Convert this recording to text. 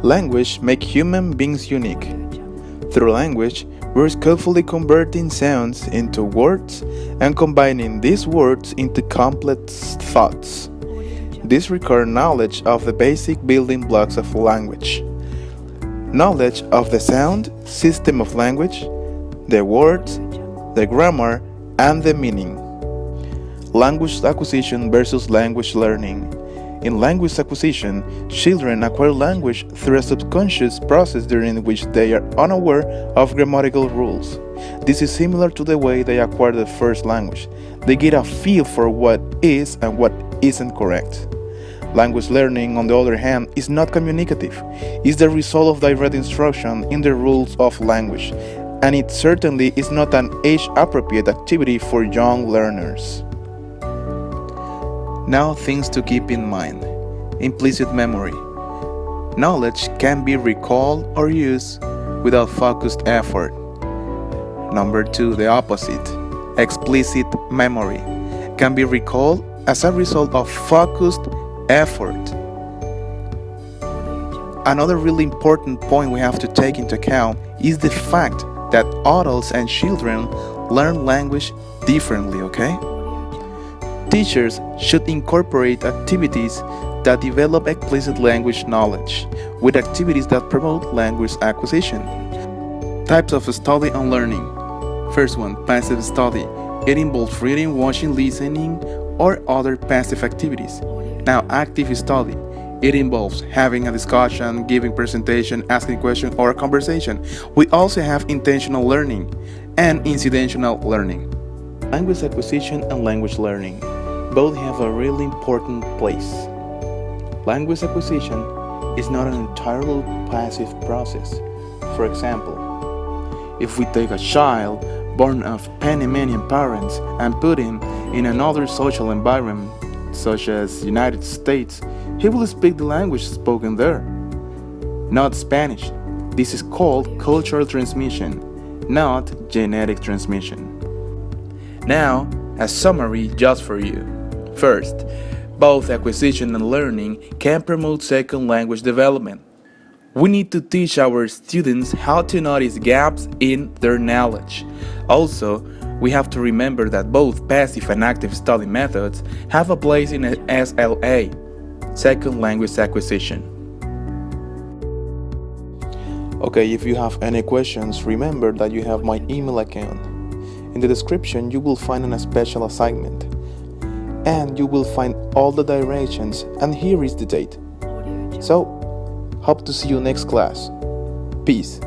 Language makes human beings unique. Through language, we're skillfully converting sounds into words and combining these words into complex thoughts. This requires knowledge of the basic building blocks of language. Knowledge of the sound system of language, the words, the grammar, and the meaning. Language acquisition versus language learning. In language acquisition, children acquire language through a subconscious process during which they are unaware of grammatical rules. This is similar to the way they acquire the first language. They get a feel for what is and what isn't correct. Language learning, on the other hand, is not communicative. It's the result of direct instruction in the rules of language, and it certainly is not an age-appropriate activity for young learners. Now, things to keep in mind. Implicit memory. Knowledge can be recalled or used without focused effort. Number 2, the opposite. Explicit memory can be recalled as a result of focused effort. Another really important point we have to take into account is the fact that adults and children learn language differently, okay? Teachers should incorporate activities that develop explicit language knowledge with activities that promote language acquisition. Types of study and learning. First one, passive study. It involves reading, watching, listening, or other passive activities. Now, active study. It involves having a discussion, giving presentation, asking questions, or a conversation. We also have intentional learning and incidental learning. Language acquisition and language learning both have a really important place. Language acquisition is not an entirely passive process. For example, if we take a child born of Panamanian parents and put him in another social environment, such as United States, he will speak the language spoken there, not Spanish. This is called cultural transmission, not genetic transmission. Now, a summary just for you. First, both acquisition and learning can promote second language development. We need to teach our students how to notice gaps in their knowledge. Also, we have to remember that both passive and active study methods have a place in SLA, second language acquisition. Okay, if you have any questions, remember that you have my email account. In the description, you will find a special assignment. And you will find all the directions, and here is the date. So, hope to see you next class. Peace.